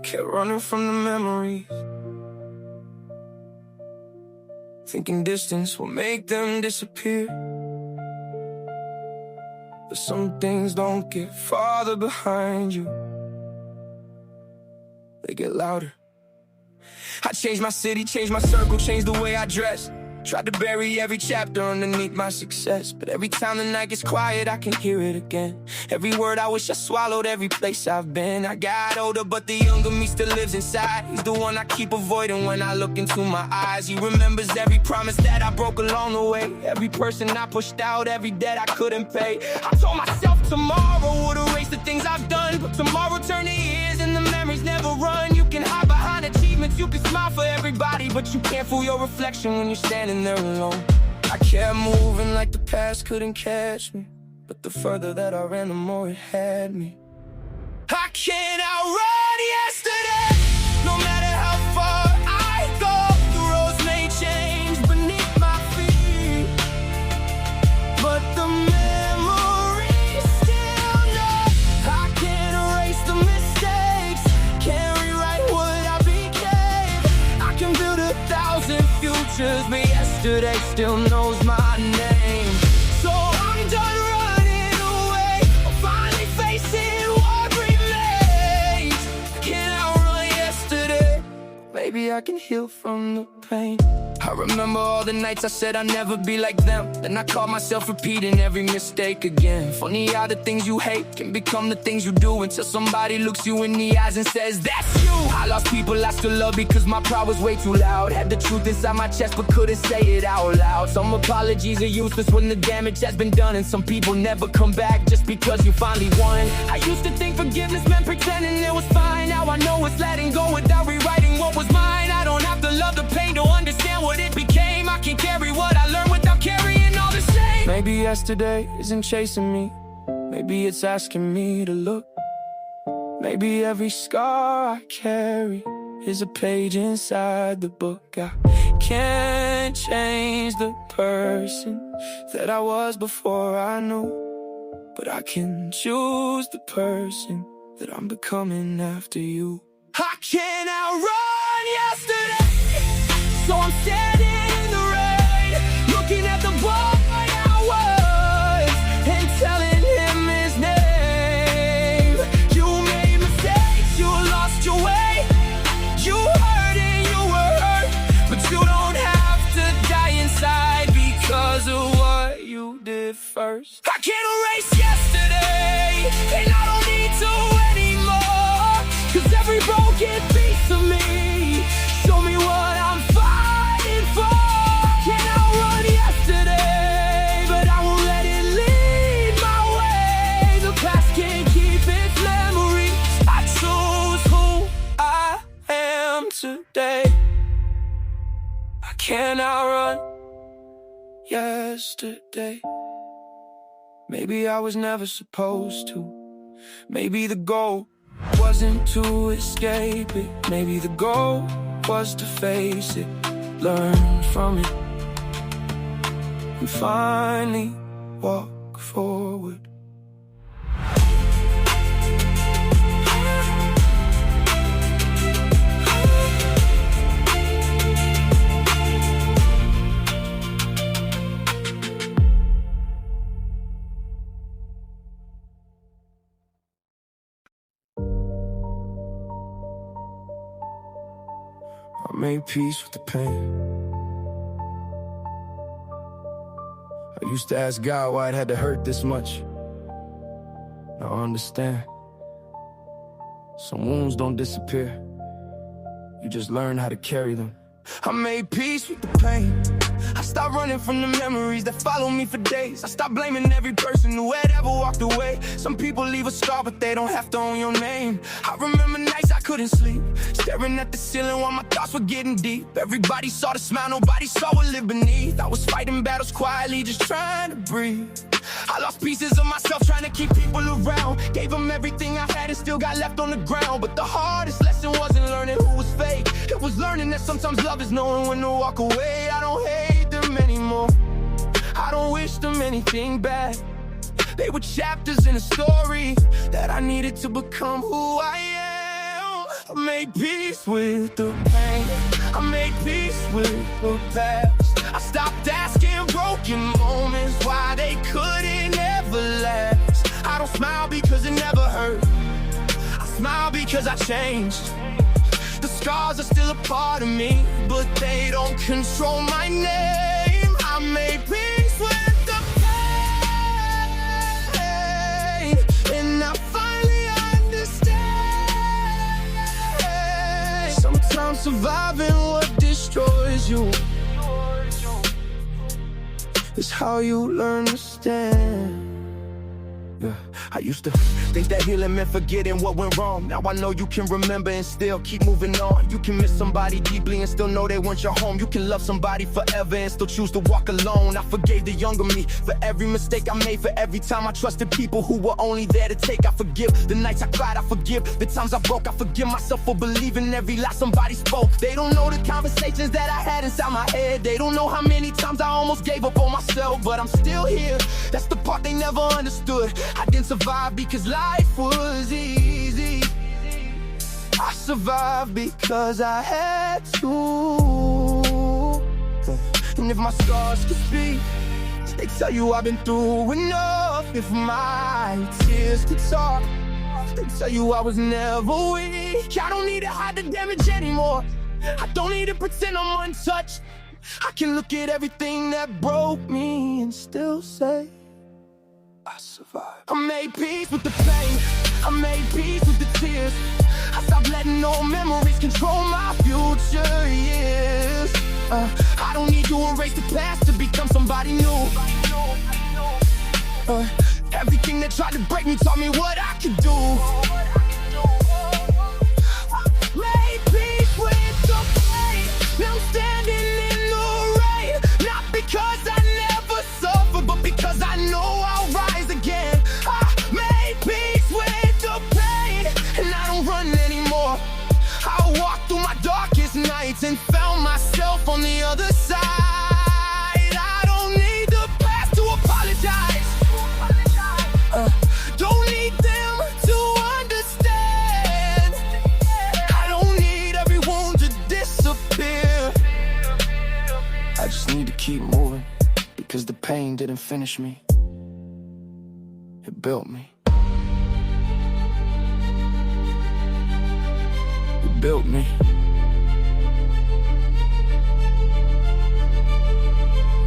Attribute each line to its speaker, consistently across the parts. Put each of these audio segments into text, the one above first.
Speaker 1: kept running from the memories, thinking distance will make them disappear. But some things don't get farther behind you, they get louder. I changed my city, changed my circle, changed the way I dress. Tried to bury every chapter underneath my success, but every time the night gets quiet, I can hear it again. Every word I wish I swallowed, every place I've been. I got older, but the younger me still lives inside. He's the one I keep avoiding when I look into my eyes. He remembers every promise that I broke along the way, every person I pushed out, every debt I couldn't pay. I told myself tomorrow would erase the things I've done, but tomorrow turned to years and the memories never run. You can hide behind achievements, you can smile for everybody, but you can't fool your reflection when you're standing there alone. I kept moving like the past couldn't catch me, but the further that I ran, the more it had me. I can't outrun yesterday. No matter how far I go, the roads may change beneath my feet, but the memories still know. I can't erase the mistakes, can't rewrite what I became. I can build 1,000 futures, but yesterday still knows my name. So I'm done running away, I'm finally facing what remains. Can't outrun yesterday, maybe I can heal from the pain. I remember all the nights I said I'd never be like them, then I caught myself repeating every mistake again. Funny how the things you hate can become the things you do, until somebody looks you in the eyes and says, that's you. I lost people I still love because my pride was way too loud. Had the truth inside my chest but couldn't say it out loud. Some apologies are useless when the damage has been done, and some people never come back just because you finally won. I used to think forgiveness meant pretending it was fine. Now I know it's letting go without rewriting what was mine. I don't have to love the pain to understand what it became. I can carry what I learned without carrying all the shame. Maybe yesterday isn't chasing me, maybe it's asking me to look. Maybe every scar I carry is a page inside the book. I can't change the person that I was before I knew, but I can choose the person that I'm becoming after you. I can't outrun yesterday, so I'm standing in the rain, looking at the boy I was and telling him his name. You made mistakes, you lost your way, you hurt and you were hurt, but you don't have to die inside because of what you did first. I can't erase yesterday, and I don't need to anymore, 'cause every broken piece of me show me what I'm fighting for. Can't outrun yesterday, but I won't let it lead my way. The past can't keep its memories. I choose who I am today. I can't outrun yesterday. Maybe I was never supposed to. Maybe the goal wasn't to escape it. Maybe the goal was to face it, learn from it, and finally walk forward. I made peace with the pain. I used to ask God why it had to hurt this much. Now I understand. Some wounds don't disappear, you just learn how to carry them. I made peace with the pain. I stopped running from the memories that follow me for days. I stopped blaming every person who had ever walked away. Some people leave a scar, but they don't have to own your name. I remember nights I couldn't sleep, staring at the ceiling while my thoughts were getting deep. Everybody saw the smile, nobody saw what lived beneath. I was fighting battles quietly, just trying to breathe. I lost pieces of myself trying to keep people around. Gave them everything I had and still got left on the ground. But the hardest lesson wasn't learning who was fake, it was learning that sometimes love is knowing when to walk away. I don't hate them anymore, I don't wish them anything bad. They were chapters in a story that I needed to become who I am. I made peace with the pain. I made peace with the past. I stopped asking broken moments why they couldn't ever last. I don't smile because it never hurt. I smile because I changed. The scars are still a part of me, but they don't control my name. I made peace with the pain, and I finally understand. Sometimes surviving what destroys you is how you learn to stand. Yeah. I used to think that healing meant forgetting what went wrong. Now I know you can remember and still keep moving on. You can miss somebody deeply and still know they weren't your home. You can love somebody forever and still choose to walk alone. I forgave the younger me for every mistake I made, for every time I trusted people who were only there to take. I forgive the nights I cried, I forgive the times I broke. I forgive myself for believing every lie somebody spoke. They don't know the conversations that I had inside my head. They don't know how many times I almost gave up on myself, but I'm still here. That's the part they never understood. I didn't survive because life was easy. I survived because I had to. And if my scars could speak, they tell you I've been through enough. If my tears could talk, they tell you I was never weak. I don't need to hide the damage anymore. I don't need to pretend I'm untouched. I can look at everything that broke me and still say I survived. I made peace with the pain. I made peace with the tears. I stopped letting old memories control my future years. I don't need to erase the past to become somebody new. Everything that tried to break me taught me what I could do. Made peace with the pain. Now I'm standing in the rain. Not because I never suffered, but because I know I'll rise again. I made peace with the pain, and I don't run anymore. I walked through my darkest nights and found myself on the other side. I don't need the past to apologize. Don't need them to understand. I don't need every wound to disappear. I just need to keep moving, because the pain didn't finish me. It built me. It built me.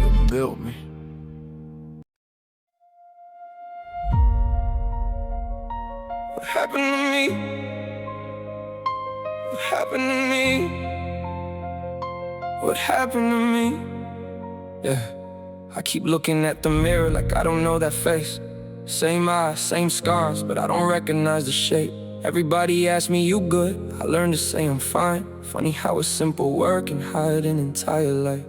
Speaker 1: It built me. What happened to me? What happened to me? What happened to me? Yeah, I keep looking at the mirror like I don't know that face. Same eyes, same scars, but I don't recognize the shape. Everybody asks me, you good? I learned to say I'm fine. Funny how a simple word can hide an entire life.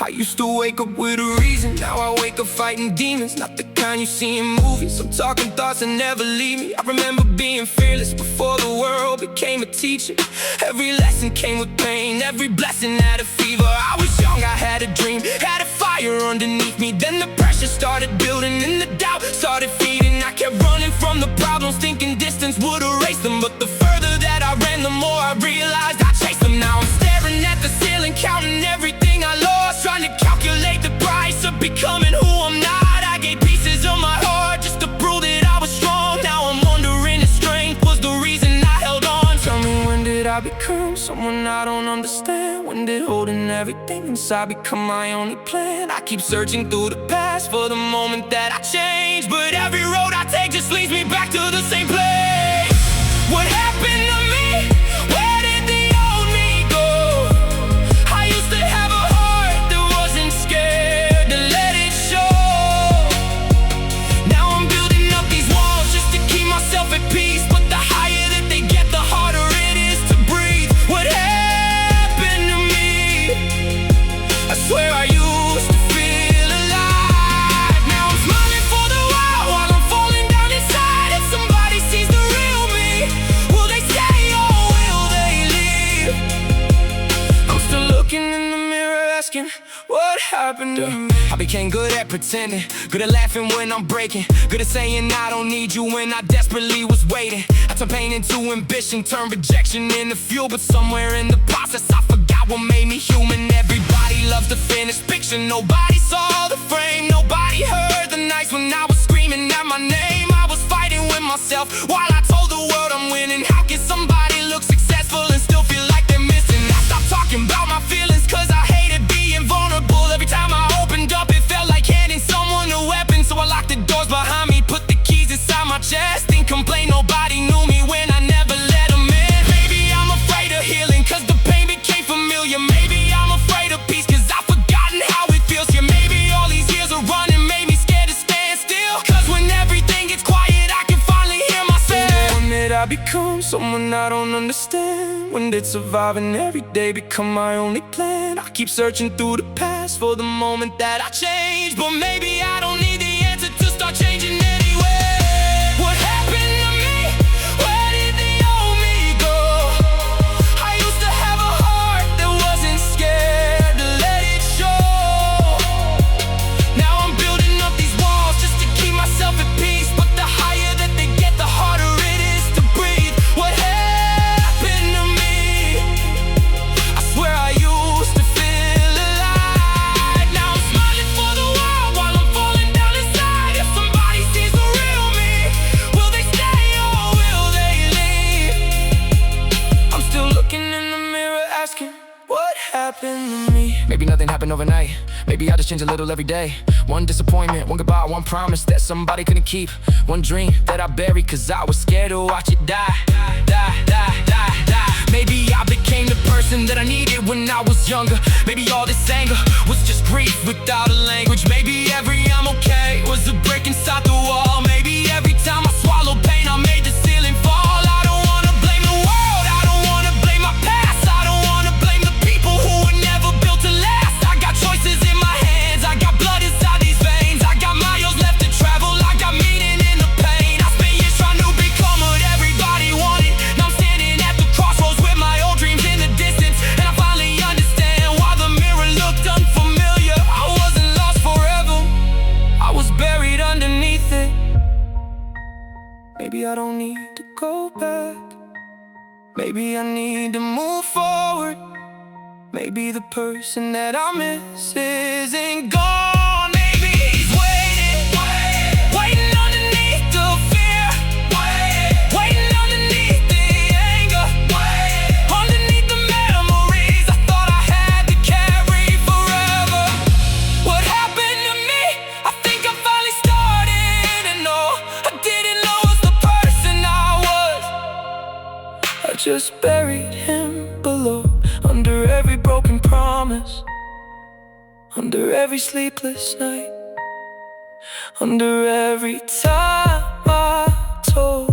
Speaker 1: I used to wake up with a reason. Now I wake up fighting demons. Not the kind you see in movies. I'm talking thoughts that never leave me. I remember being fearless before the world became a teacher. Every lesson came with pain. Every blessing had a fever. I was young, I had a dream, had a fire underneath me. Then the pressure started building and the doubt started feeding. I kept running from the problems, thinking distance would erase them. But the further that I ran, the more I realized I chased them. Now I'm staring at the ceiling, counting everything I lost, trying to calculate the price of becoming who I'm not. I gave pieces of my heart just to prove that I was strong. Now I'm wondering if strength was the reason I held on. Tell me, when did I become someone I don't understand? When did holding everything inside become my only plan? I keep searching through the past for the moment that I changed, but every road I take just leads me back to the same place. What happened to me? Where did the old me go? I used to have a heart that wasn't scared to let it show. Now I'm building up these walls just to keep myself at peace. But the higher that they get, the harder it is to breathe. What happened to me? I swear I used to feel alive. Now I'm smiling for the while I'm falling down inside. If somebody sees became good at pretending, good at laughing when I'm breaking, good at saying I don't need you when I desperately was waiting. I turned pain into ambition, turned rejection into fuel, but somewhere in the process I forgot what made me human. Everybody loves the finished picture, nobody saw the frame, nobody heard the nights when I was screaming out my name. I was fighting with myself while I told the world I'm winning. How can somebody look successful and still feel like they're missing? I stopped talking about my feelings cause I hated being vulnerable. Every time I opened up it felt like handing someone a weapon. So I locked the doors behind me, put the keys inside my chest, didn't complain, nobody knew me when I never let them in. Maybe I'm afraid of healing cause the pain became familiar. Maybe I'm afraid of peace cause I've forgotten how it feels. Yeah, maybe all these years of running made me scared to stand still, cause when everything gets quiet I can finally hear myself. When did I become someone I don't understand? When did surviving every day become my only plan? I keep searching through the past for the moment that I changed, but maybe I don't need the answer to start changing anyway. What happened to me? Where did the old me go? I used to have a heart that wasn't scared to let it show. Now I'm building up these walls just to keep myself at peace, but the higher that they get, the harder it is to breathe. What happened to me? I swear I used to feel alive. Now I'm smiling for the world while I'm falling down inside. If somebody sees the real me, will they stay or will they leave? I'm still looking in the mirror asking, what happened to me? Maybe nothing happened overnight. Maybe I just change a little every day. One disappointment, one goodbye, one promise that somebody couldn't keep. One dream that I buried cause I was scared to watch it die. Maybe I became the person that I needed when I was younger. Maybe all this anger was just grief without a language. Maybe every I'm okay was a break inside the wall. Maybe every time I swallowed pain I made the ceiling fall. I don't wanna blame the world, I don't wanna blame my past, I don't wanna blame the people who were never built to last. I got choices in my hands, I got blood inside these veins, I got miles left to travel, I got meaning in the pain. I spent years trying to become what everybody wanted. Now I'm standing at the crossroads with my old dreams in the distance, and I finally understand why the mirror looked unfamiliar. I wasn't lost forever, I was buried underneath it. Maybe I don't need to go back, maybe I need to move forward. Maybe the person that I miss isn't gone. Maybe he's waiting underneath the fear, waiting underneath the anger, underneath the memories I thought I had to carry forever. What happened to me? I think I finally started to know. I didn't know I was the person I was. I just buried him below, under every broken promise, under every sleepless night, under every time I told